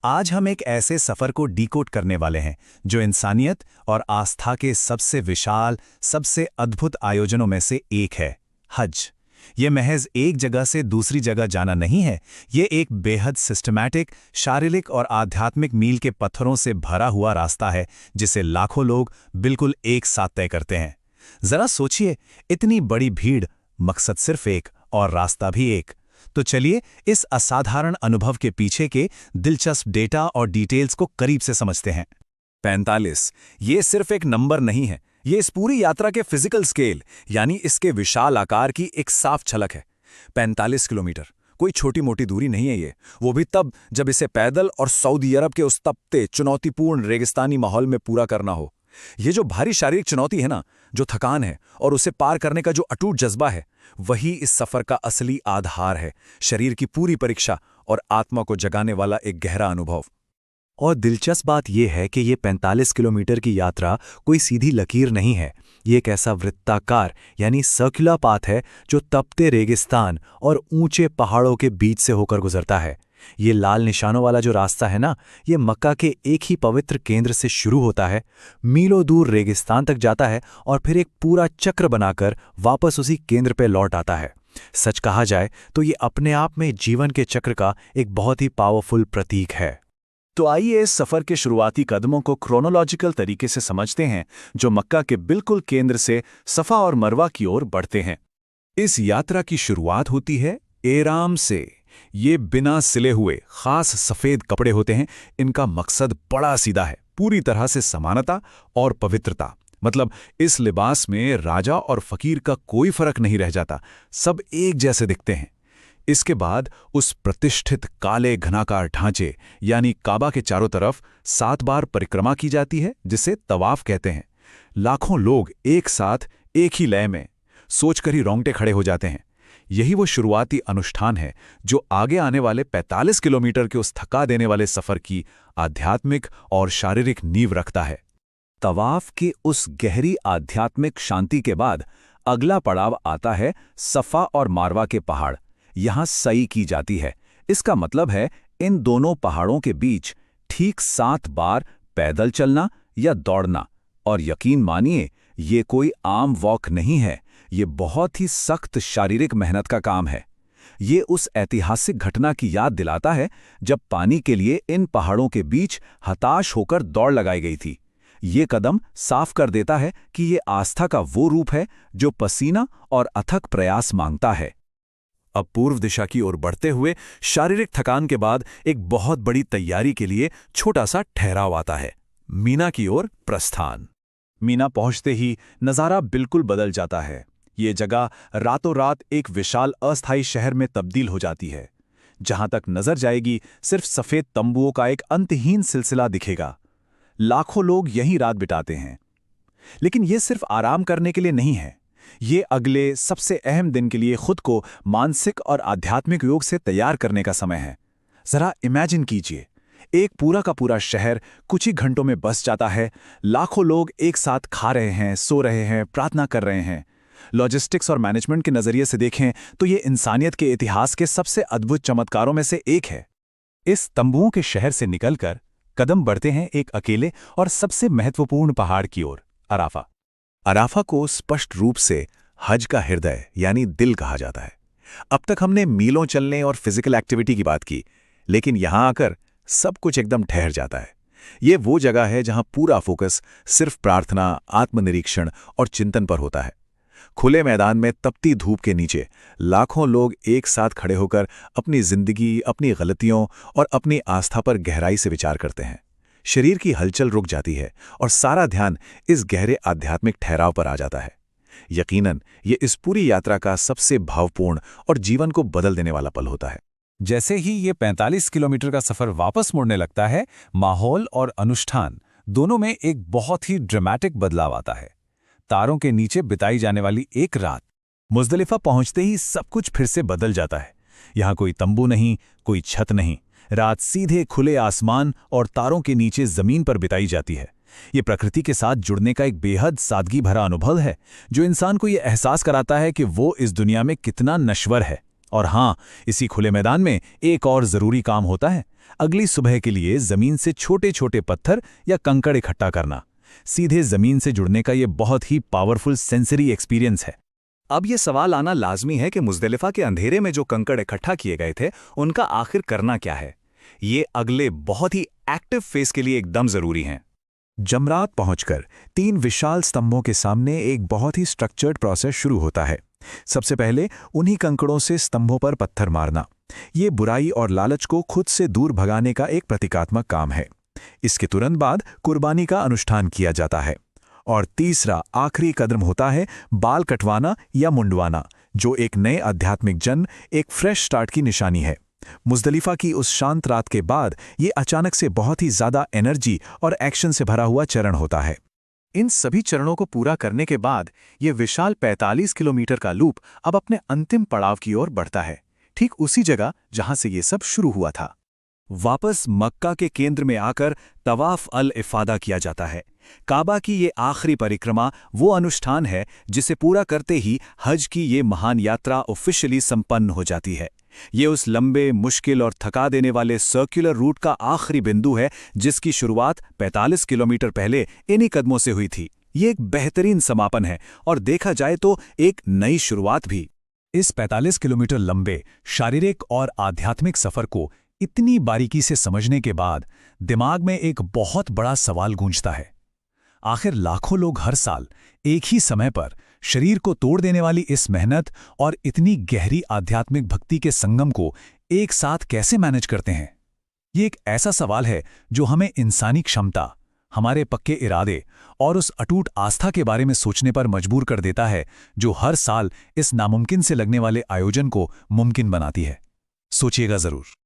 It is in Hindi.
आज हम एक ऐसे सफर को डिकोड करने वाले हैं जो इंसानियत और आस्था के सबसे विशाल, सबसे अद्भुत आयोजनों में से एक है, हज। ये महज एक जगह से दूसरी जगह जाना नहीं है, ये एक बेहद सिस्टमैटिक, शारीरिक और आध्यात्मिक मील के पत्थरों से भरा हुआ रास्ता है जिसे लाखों लोग बिल्कुल एक साथ तय करते हैं। जरा सोचिए, इतनी बड़ी भीड़, मकसद सिर्फ एक और रास्ता भी एक। तो चलिए इस असाधारण अनुभव के पीछे के दिलचस्प डेटा और डिटेल्स को करीब से समझते हैं। 45 ये सिर्फ एक नंबर नहीं है, ये इस पूरी यात्रा के फिजिकल स्केल यानी इसके विशाल आकार की एक साफ झलक है। 45 किलोमीटर कोई छोटी मोटी दूरी नहीं है ये, वो भी तब जब इसे पैदल और सऊदी अरब के उस तपते चुनौतीपूर्ण रेगिस्तानी माहौल में पूरा करना हो। ये जो भारी शारीरिक चुनौती है ना, जो थकान है और उसे पार करने का जो अटूट जज्बा है, वही इस सफर का असली आधार है। शरीर की पूरी परीक्षा और आत्मा को जगाने वाला एक गहरा अनुभव। और दिलचस्प बात यह है कि ये 45 किलोमीटर की यात्रा कोई सीधी लकीर नहीं है। ये एक ऐसा वृत्ताकार यानी सर्कुलर पाथ है जो तपते रेगिस्तान और ऊंचे पहाड़ों के बीच से होकर गुजरता है। ये लाल निशानों वाला जो रास्ता है ना, ये मक्का के एक ही पवित्र केंद्र से शुरू होता है, मीलों दूर रेगिस्तान तक जाता है और फिर एक पूरा चक्र बनाकर वापस उसी केंद्र पे लौट आता है। सच कहा जाए तो ये अपने आप में जीवन के चक्र का एक बहुत ही पावरफुल प्रतीक है। तो आइए इस सफर के शुरुआती कदमों को क्रोनोलॉजिकल तरीके से समझते हैं, जो मक्का के बिल्कुल केंद्र से सफा और मरवा की ओर बढ़ते हैं। इस यात्रा की शुरुआत होती है एराम से। ये बिना सिले हुए खास सफेद कपड़े होते हैं। इनका मकसद बड़ा सीधा है, पूरी तरह से समानता और पवित्रता। मतलब इस लिबास में राजा और फकीर का कोई फर्क नहीं रह जाता, सब एक जैसे दिखते हैं। इसके बाद उस प्रतिष्ठित काले घनाकार ढांचे यानी काबा के चारों तरफ 7 बार परिक्रमा की जाती है, जिसे तवाफ कहते हैं। लाखों लोग एक साथ एक ही लय में सोचकर ही रोंगटे खड़े हो जाते हैं। यही वो शुरुआती अनुष्ठान है जो आगे आने वाले 45 किलोमीटर के उस थका देने वाले सफर की आध्यात्मिक और शारीरिक नींव रखता है। तवाफ की उस गहरी आध्यात्मिक शांति के बाद अगला पड़ाव आता है सफा और मारवा के पहाड़। यहां सई की जाती है। इसका मतलब है इन दोनों पहाड़ों के बीच ठीक 7 बार पैदल चलना या दौड़ना। और यकीन मानिए, ये कोई आम वॉक नहीं है, ये बहुत ही सख्त शारीरिक मेहनत का काम है। ये उस ऐतिहासिक घटना की याद दिलाता है जब पानी के लिए इन पहाड़ों के बीच हताश होकर दौड़ लगाई गई थी। ये कदम साफ कर देता है कि ये आस्था का वो रूप है जो पसीना और अथक प्रयास मांगता है। अब पूर्व दिशा की ओर बढ़ते हुए शारीरिक थकान के बाद एक बहुत बड़ी तैयारी के लिए छोटा सा ठहराव आता है, मीना की ओर प्रस्थान। मीना पहुंचते ही नज़ारा बिल्कुल बदल जाता है। ये जगह रातों रात एक विशाल अस्थायी शहर में तब्दील हो जाती है। जहां तक नजर जाएगी सिर्फ सफेद तंबुओं का एक अंतहीन सिलसिला दिखेगा। लाखों लोग यहीं रात बिताते हैं। लेकिन ये सिर्फ आराम करने के लिए नहीं है, ये अगले सबसे अहम दिन के लिए खुद को मानसिक और आध्यात्मिक योग से तैयार करने का समय है। जरा इमेजिन कीजिए, एक पूरा का पूरा शहर कुछ ही घंटों में बस जाता है। लाखों लोग एक साथ खा रहे हैं, सो रहे हैं, प्रार्थना कर रहे हैं। लॉजिस्टिक्स और मैनेजमेंट के नजरिए से देखें तो ये इंसानियत के इतिहास के सबसे अद्भुत चमत्कारों में से एक है। इस तंबुओं के शहर से निकलकर कदम बढ़ते हैं एक अकेले और सबसे महत्वपूर्ण पहाड़ की ओर, अराफा। अराफा को स्पष्ट रूप से हज का हृदय यानी दिल कहा जाता है। अब तक हमने मीलों चलने और फिजिकल एक्टिविटी की बात की, लेकिन यहां आकर सब कुछ एकदम ठहर जाता है। ये वो जगह है जहां पूरा फोकस सिर्फ प्रार्थना, आत्मनिरीक्षण और चिंतन पर होता है। खुले मैदान में तपती धूप के नीचे लाखों लोग एक साथ खड़े होकर अपनी जिंदगी, अपनी गलतियों और अपनी आस्था पर गहराई से विचार करते हैं। शरीर की हलचल रुक जाती है और सारा ध्यान इस गहरे आध्यात्मिक ठहराव पर आ जाता है। यकीनन ये इस पूरी यात्रा का सबसे भावपूर्ण और जीवन को बदल देने वाला पल होता है। जैसे ही ये 45 किलोमीटर का सफर वापस मुड़ने लगता है, माहौल और अनुष्ठान दोनों में एक बहुत ही ड्रामेटिक बदलाव आता है। तारों के नीचे बिताई जाने वाली एक रात, मुज़दलिफ़ा पहुंचते ही सब कुछ फिर से बदल जाता है। यहां कोई तंबू नहीं, कोई छत नहीं। रात सीधे खुले आसमान और तारों के नीचे जमीन पर बिताई जाती है। ये प्रकृति के साथ जुड़ने का एक बेहद सादगी भरा अनुभव है, जो इंसान को ये एहसास कराता है कि वो इस दुनिया में कितना नश्वर है। और हाँ, इसी खुले मैदान में एक और जरूरी काम होता है। अगली सुबह के लिए जमीन से छोटे छोटे पत्थर या कंकड़ इकट्ठा करना। सीधे जमीन से जुड़ने का ये बहुत ही पावरफुल सेंसरी एक्सपीरियंस है। अब ये सवाल आना लाजमी है कि मुज़दलिफ़ा के अंधेरे में जो कंकड़ इकट्ठा किए गए थे, उनका आखिर करना क्या है? ये अगले बहुत ही एक्टिव फेस के लिए एकदम जरूरी हैं। जमरात पहुंचकर 3 विशाल स्तंभों के सामने एक बहुत ही स्ट्रक्चर्ड प्रोसेस शुरू होता है। सबसे पहले उन्हीं कंकड़ों से स्तंभों पर पत्थर मारना। ये बुराई और लालच को खुद से दूर भगाने का एक प्रतीकात्मक काम है। इसके तुरंत बाद कुर्बानी का अनुष्ठान किया जाता है। और तीसरा आखिरी कदम होता है बाल कटवाना या मुंडवाना, जो एक नए आध्यात्मिक जन्म, एक फ्रेश स्टार्ट की निशानी है। मुज़दलिफ़ा की उस शांत रात के बाद ये अचानक से बहुत ही ज़्यादा एनर्जी और एक्शन से भरा हुआ चरण होता है। इन सभी चरणों को पूरा करने के बाद ये विशाल 45 किलोमीटर का लूप अब अपने अंतिम पड़ाव की ओर बढ़ता है, ठीक उसी जगह जहां से ये सब शुरू हुआ था। वापस मक्का के केंद्र में आकर तवाफ अल इफादा किया जाता है। काबा की ये आखिरी परिक्रमा वो अनुष्ठान है जिसे पूरा करते ही हज की ये महान यात्रा ऑफिशियली संपन्न हो जाती है। ये उस लंबे, मुश्किल और थका देने वाले सर्कुलर रूट का आखिरी बिंदु है जिसकी शुरुआत 45 किलोमीटर पहले इन्हीं कदमों से हुई थी। ये एक बेहतरीन समापन है और देखा जाए तो एक नई शुरुआत भी। इस 45 किलोमीटर लंबे शारीरिक और आध्यात्मिक सफर को इतनी बारीकी से समझने के बाद दिमाग में एक बहुत बड़ा सवाल गूंजता है। आखिर लाखों लोग हर साल एक ही समय पर शरीर को तोड़ देने वाली इस मेहनत और इतनी गहरी आध्यात्मिक भक्ति के संगम को एक साथ कैसे मैनेज करते हैं? ये एक ऐसा सवाल है जो हमें इंसानी क्षमता, हमारे पक्के इरादे और उस अटूट आस्था के बारे में सोचने पर मजबूर कर देता है जो हर साल इस नामुमकिन से लगने वाले आयोजन को मुमकिन बनाती है। सोचिएगा जरूर।